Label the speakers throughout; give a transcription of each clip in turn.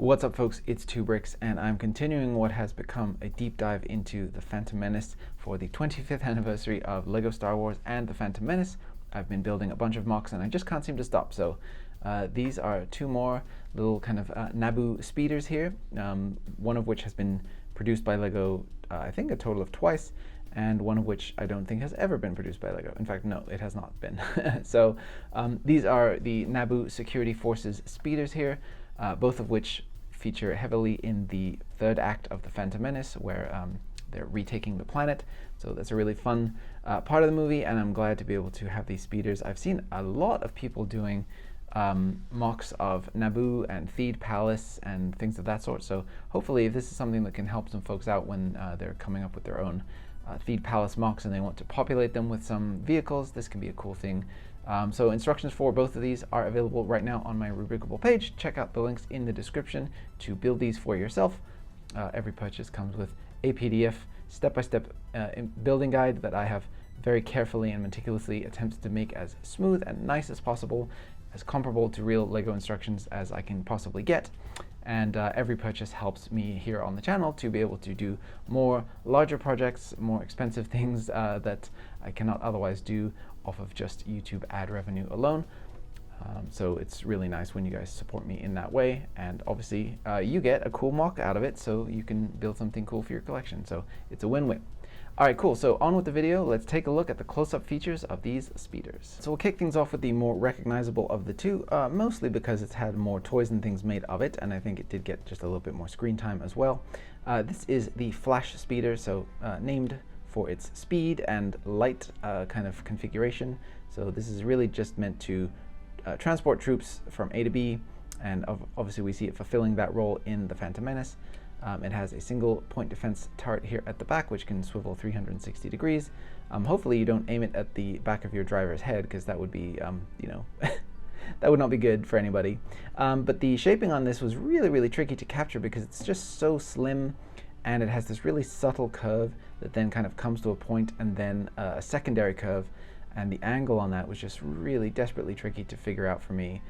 Speaker 1: What's up, folks? It's 2Bricks, and I'm continuing what has become a deep dive into The Phantom Menace for the 25th anniversary of LEGO Star Wars and The Phantom Menace. I've been building a bunch of MOCs, and I just can't seem to stop. So these are two more little kind of Naboo speeders here, one of which has been produced by LEGO, I think a total of twice, and one of which I don't think has ever been produced by LEGO. In fact, no, it has not been. So these are the Naboo Security Forces speeders here, both of which feature heavily in the third act of The Phantom Menace, where they're retaking the planet. So that's a really fun part of the movie, and I'm glad to be able to have these speeders. I've seen a lot of people doing MOCs of Naboo and Theed Palace and things of that sort. So hopefully, if this is something that can help some folks out when they're coming up with their own Theed Palace MOCs and they want to populate them with some vehicles, this can be a cool thing. So instructions for both of these are available right now on my Rubricable page. Check out the links in the description to build these for yourself. Every purchase comes with a PDF, step-by-step building guide that I have very carefully and meticulously attempted to make as smooth and nice as possible, as comparable to real LEGO instructions as I can possibly get. And every purchase helps me here on the channel to be able to do more larger projects, more expensive things that I cannot otherwise do off of just YouTube ad revenue alone. So it's really nice when you guys support me in that way, and obviously you get a cool MOC out of it, so you can build something cool for your collection. So it's a win-win. All right, cool. So on with the video. Let's take a look at the close-up features of these speeders. So we'll kick things off with the more recognizable of the two, mostly because it's had more toys and things made of it, and I think it did get just a little bit more screen time as well. This is the Flash speeder, so named for its speed and light kind of configuration. So this is really just meant to transport troops from A to B, and obviously we see it fulfilling that role in The Phantom Menace. It has a single point defense turret here at the back, which can swivel 360 degrees. Hopefully you don't aim it at the back of your driver's head, because that would be, you know, that would not be good for anybody. But the shaping on this was really, really tricky to capture because it's just so slim, and it has this really subtle curve that then kind of comes to a point and then a secondary curve. And the angle on that was just really desperately tricky to figure out for me.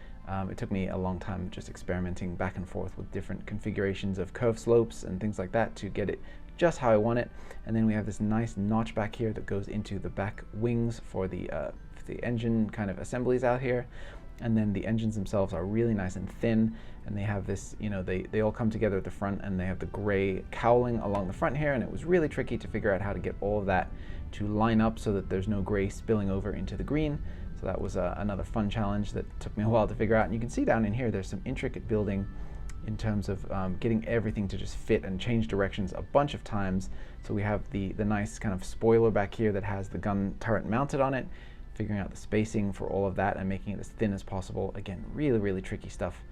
Speaker 1: It took me a long time just experimenting back and forth with different configurations of curve slopes and things like that to get it just how I want it. And then we have this nice notch back here that goes into the back wings for the engine kind of assemblies out here. And then the engines themselves are really nice and thin, and they have this, you know, they all come together at the front, and they have the gray cowling along the front here, and it was really tricky to figure out how to get all of that to line up so that there's no gray spilling over into the green. So that was another fun challenge that took me a while to figure out. And you can see down in here there's some intricate building in terms of getting everything to just fit and change directions a bunch of times. So we have the nice kind of spoiler back here that has the gun turret mounted on it, figuring out the spacing for all of that and making it as thin as possible. Again, really, really tricky stuff,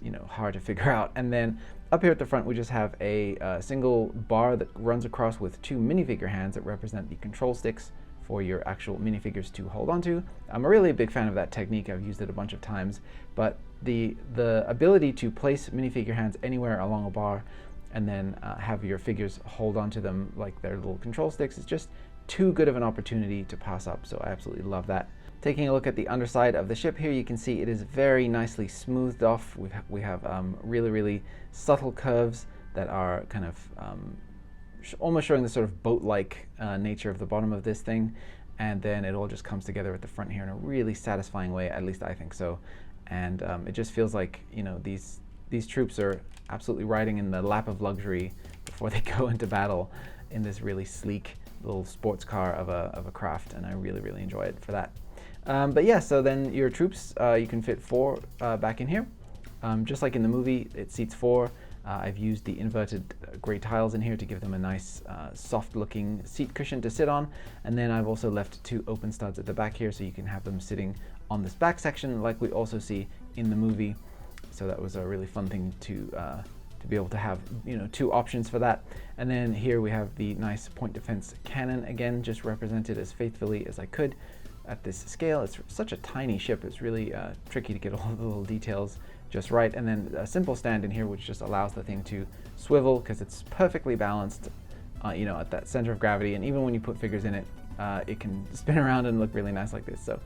Speaker 1: you know, hard to figure out. And then up here at the front, we just have a single bar that runs across with two minifigure hands that represent the control sticks for your actual minifigures to hold onto. I'm a really big fan of that technique. I've used it a bunch of times, but the ability to place minifigure hands anywhere along a bar and then have your figures hold onto them like their little control sticks is just too good of an opportunity to pass up. So I absolutely love that. Taking a look at the underside of the ship here, you can see it is very nicely smoothed off. We have really, really subtle curves that are kind of almost showing the sort of boat-like nature of the bottom of this thing, and then it all just comes together at the front here in a really satisfying way. At least I think so. And it just feels like, you know, these troops are absolutely riding in the lap of luxury before they go into battle in this really sleek little sports car of a craft, and I really, really enjoy it for that. But yeah, so then your troops, you can fit 4 back in here. Just like in the movie, it seats 4. I've used the inverted gray tiles in here to give them a nice soft-looking seat cushion to sit on, and then I've also left 2 open studs at the back here so you can have them sitting on this back section like we also see in the movie. So that was a really fun thing to be able to have, you know, 2 options for that. And then here we have the nice point defense cannon, again just represented as faithfully as I could at this scale. It's such a tiny ship, it's really tricky to get all the little details just right. And then a simple stand in here which just allows the thing to swivel because it's perfectly balanced, you know, at that center of gravity, and even when you put figures in it, it can spin around and look really nice like this. So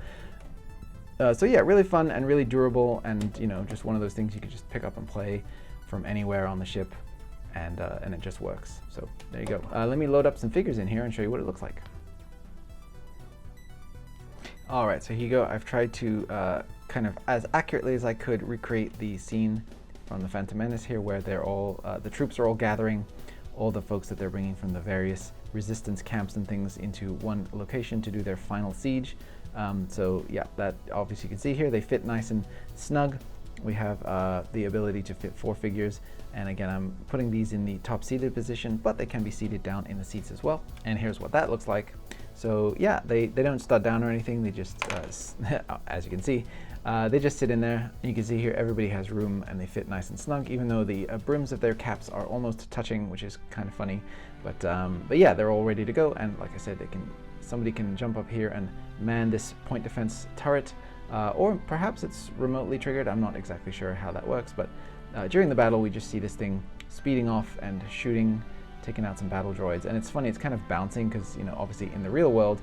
Speaker 1: So yeah, really fun and really durable, and just one of those things you could just pick up and play from anywhere on the ship, and it just works. So there you go. Let me load up some figures in here and show you what it looks like. All right, so here you go. I've tried to kind of as accurately as I could recreate the scene from the Phantom Menace here, where they're all the troops are all gathering all the folks that they're bringing from the various resistance camps and things into one location to do their final siege. So yeah, that obviously you can see here, they fit nice and snug. We have the ability to fit 4 figures, and again, I'm putting these in the top seated position, but they can be seated down in the seats as well. And here's what that looks like. So yeah, they don't stud down or anything, they just, as you can see, they just sit in there. You can see here everybody has room and they fit nice and snug, even though the brims of their caps are almost touching, which is kind of funny. But yeah, they're all ready to go, and like I said, somebody can jump up here and man this point defense turret, or perhaps it's remotely triggered. I'm not exactly sure how that works, but during the battle we just see this thing speeding off and shooting, taking out some battle droids. And it's funny, it's kind of bouncing because obviously in the real world,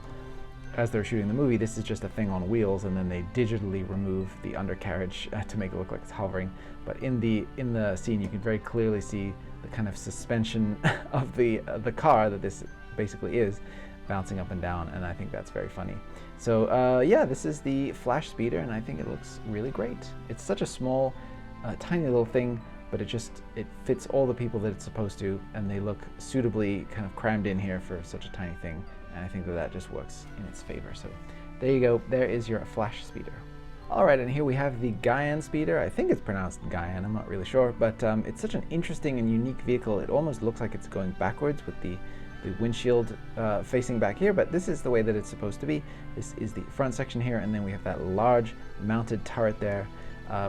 Speaker 1: as they're shooting the movie, this is just a thing on wheels, and then they digitally remove the undercarriage to make it look like it's hovering. But in the scene, you can very clearly see the kind of suspension of the car that this basically is, bouncing up and down, and I think that's very funny. So yeah, this is the Flash Speeder, and I think it looks really great. It's such a small, tiny little thing, but it fits all the people that it's supposed to, and they look suitably kind of crammed in here for such a tiny thing, and I think that just works in its favor. So there you go, there is your Flash Speeder. Alright, and here we have the Gian Speeder. I think it's pronounced Gian, I'm not really sure, but it's such an interesting and unique vehicle. It almost looks like it's going backwards with the windshield facing back here, but this is the way that it's supposed to be. This is the front section here, and then we have that large mounted turret there,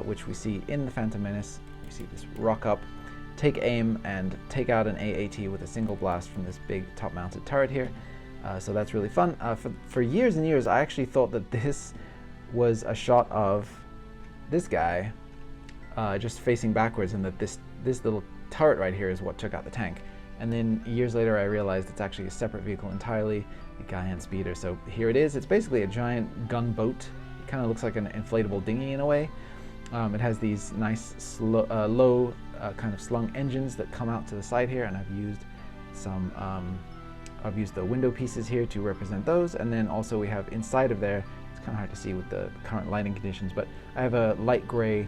Speaker 1: which we see in the Phantom Menace. You see this rock up, take aim, and take out an AAT with a single blast from this big top-mounted turret here. So that's really fun. For years and years, I actually thought that this was a shot of this guy just facing backwards, and that this little turret right here is what took out the tank. And then years later, I realized it's actually a separate vehicle entirely, the Gian Speeder. So here it is. It's basically a giant gunboat. It kind of looks like an inflatable dinghy in a way. It has these nice low kind of slung engines that come out to the side here, and I've used the window pieces here to represent those. And then also we have inside of there, it's kind of hard to see with the current lighting conditions, but I have a light gray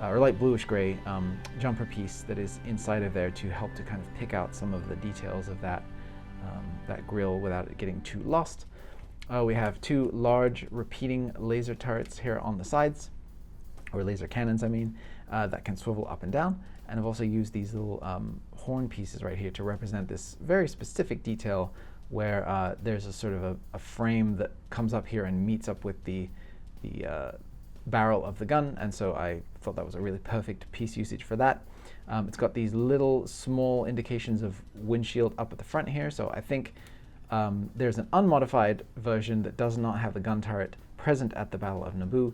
Speaker 1: or light bluish gray jumper piece that is inside of there to help to kind of pick out some of the details of that grille without it getting too lost. We have 2 large repeating laser turrets here on the sides, or laser cannons I mean, that can swivel up and down. And I've also used these little horn pieces right here to represent this very specific detail where there's a sort of a frame that comes up here and meets up with the barrel of the gun, and so I thought that was a really perfect piece usage for that. It's got these little small indications of windshield up at the front here, so I think there's an unmodified version that does not have the gun turret present at the Battle of Naboo.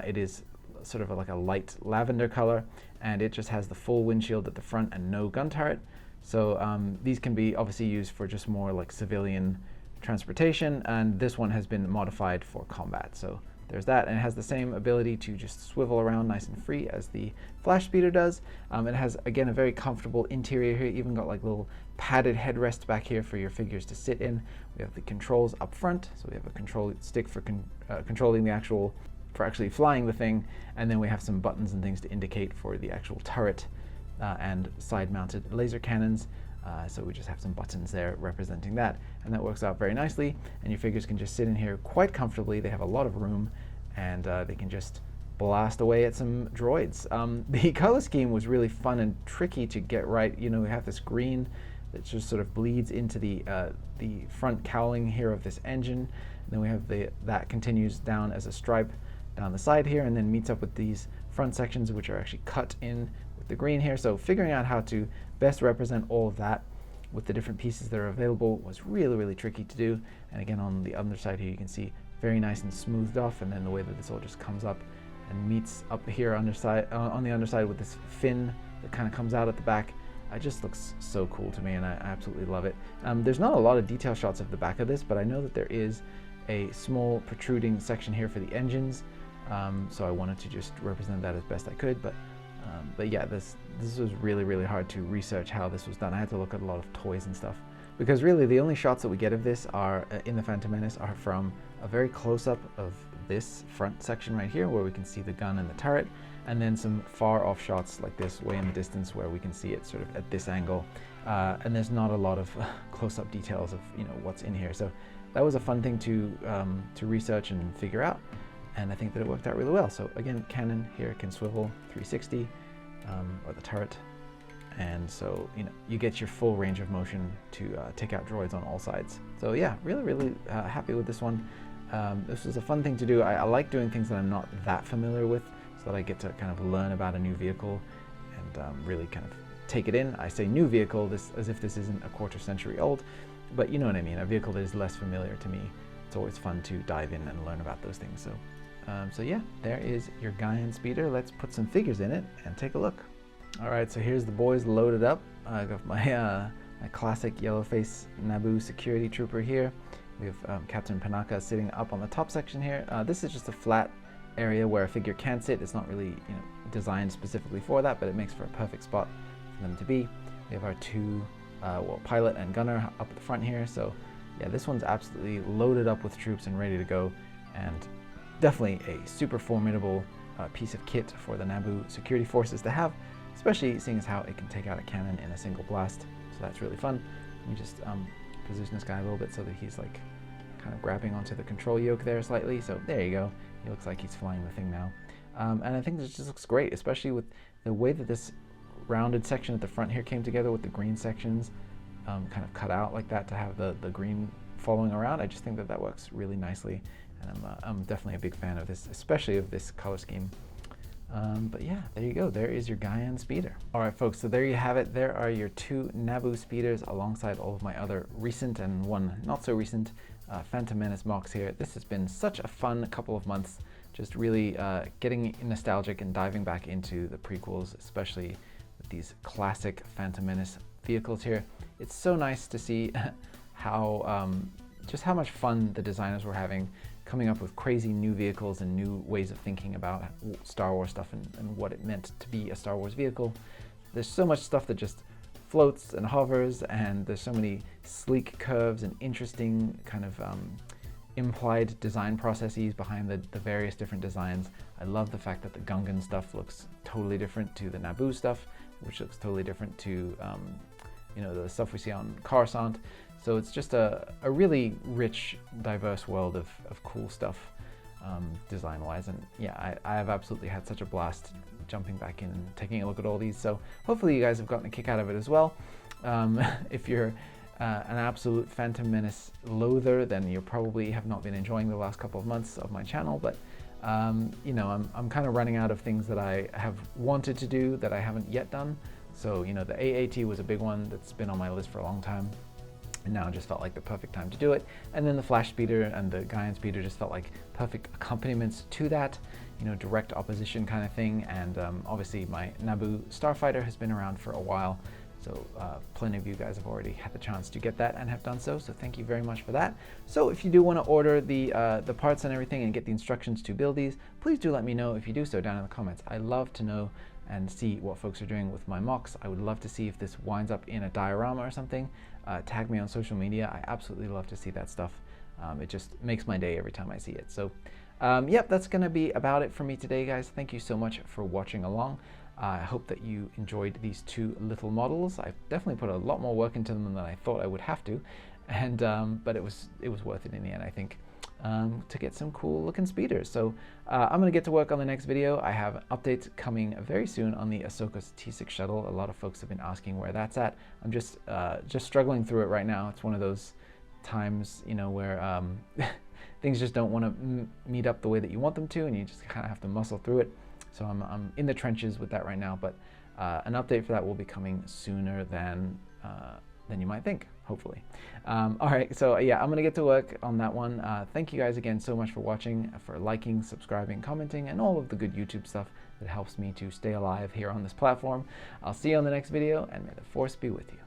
Speaker 1: It is sort of like a light lavender color, and it just has the full windshield at the front and no gun turret. So these can be obviously used for just more like civilian transportation, and this one has been modified for combat. So there's that, and it has the same ability to just swivel around nice and free as the Flash Speeder does. It has, again, a very comfortable interior here, even got like little padded headrests back here for your figures to sit in. We have the controls up front, so we have a control stick for controlling the actually flying the thing, and then we have some buttons and things to indicate for the actual turret and side-mounted laser cannons. So we just have some buttons there representing that, and that works out very nicely, and your figures can just sit in here quite comfortably. They have a lot of room, and they can just blast away at some droids. The color scheme was really fun and tricky to get right. We have this green that just sort of bleeds into the front cowling here of this engine, and then we have that continues down as a stripe down the side here, and then meets up with these front sections which are actually cut in with the green here. So figuring out how to best represent all of that with the different pieces that are available was really, really tricky to do. And again, on the other side here, you can see very nice and smoothed off, and then the way that this all just comes up and meets up here on the underside with this fin that kind of comes out at the back. It just looks so cool to me, and I absolutely love it. There's not a lot of detail shots of the back of this, but I know that there is a small protruding section here for the engines, So I wanted to just represent that as best I could. But yeah, this was really hard to research how this was done. I had to look at a lot of toys and stuff, because really the only shots that we get of this are in the Phantom Menace are from a very close-up of this front section right here, where we can see the gun and the turret, and then some far off shots like this way in the distance where we can see it sort of at this angle, and there's not a lot of close-up details of what's in here. So that was a fun thing to research and figure out, and I think that it worked out really well. So again, cannon here can swivel 360, or the turret, and so you get your full range of motion to take out droids on all sides. So yeah, really happy with this one. This was a fun thing to do. I like doing things that I'm not that familiar with, so that I get to kind of learn about a new vehicle and really kind of take it in. I say new vehicle this as if this isn't a quarter century old, but you know what I mean, a vehicle that is less familiar to me. It's always fun to dive in and learn about those things. So yeah, there is your Gian speeder. Let's put some figures in it and take a look. All right, so here's the boys loaded up. I got my my classic yellow face Naboo security trooper here. We have Captain Panaka sitting up on the top section here. This is just a flat area where a figure can sit. It's not really designed specifically for that, but it makes for a perfect spot for them to be. We have our two pilot and gunner up at the front here. So yeah, this one's absolutely loaded up with troops and ready to go, and definitely a super formidable piece of kit for the Naboo security forces to have, especially seeing as how it can take out a cannon in a single blast. So that's really fun. Let me just position this guy a little bit so that he's like kind of grabbing onto the control yoke there slightly. So there you go. He looks like he's flying the thing now. And I think this just looks great, especially with the way that this rounded section at the front here came together with the green sections kind of cut out like that to have the green following around. I just think that that works really nicely, and I'm definitely a big fan of this, especially of this color scheme. But yeah, there you go. There is your Gian speeder. All right, folks, so there you have it. There are your two Naboo speeders alongside all of my other recent and one not so recent Phantom Menace MOCs here. This has been such a fun couple of months, just really getting nostalgic and diving back into the prequels, especially with these classic Phantom Menace vehicles here. It's so nice to see how just how much fun the designers were having, coming up with crazy new vehicles and new ways of thinking about Star Wars stuff and what it meant to be a Star Wars vehicle. There's so much stuff that just floats and hovers, and there's so many sleek curves and interesting kind of implied design processes behind the various different designs. I love the fact that the Gungan stuff looks totally different to the Naboo stuff, which looks totally different to the stuff we see on Coruscant. So it's just a really rich, diverse world of cool stuff design-wise. And yeah, I have absolutely had such a blast jumping back in and taking a look at all these. So hopefully you guys have gotten a kick out of it as well. If you're an absolute Phantom Menace loather, then you probably have not been enjoying the last couple of months of my channel. But I'm kind of running out of things that I have wanted to do that I haven't yet done. So the AAT was a big one that's been on my list for a long time, and now it just felt like the perfect time to do it. And then the Flash speeder and the Gian speeder just felt like perfect accompaniments to that, direct opposition kind of thing. And obviously my Naboo Starfighter has been around for a while, so plenty of you guys have already had the chance to get that and have done so thank you very much for that. So if you do want to order the parts and everything and get the instructions to build these, please do let me know if you do so down in the comments. I love to know and see what folks are doing with my MOCs. I would love to see if this winds up in a diorama or something. Tag me on social media. I absolutely love to see that stuff. It just makes my day every time I see it. So yep, that's gonna be about it for me today, guys. Thank you so much for watching along. I hope that you enjoyed these two little models. I've definitely put a lot more work into them than I thought I would have to, and but it was worth it in the end, I think, to get some cool looking speeders. So I'm gonna get to work on the next video. I have updates coming very soon on the Ahsoka's T6 shuttle. A lot of folks have been asking where that's at. I'm just struggling through it right now. It's one of those times, where things just don't want to meet up the way that you want them to, and you just kind of have to muscle through it. So I'm in the trenches with that right now, but an update for that will be coming sooner than you might think, hopefully. All right, so yeah, I'm gonna get to work on that one. Thank you guys again so much for watching, for liking, subscribing, commenting, and all of the good YouTube stuff that helps me to stay alive here on this platform. I'll see you on the next video, and may the Force be with you.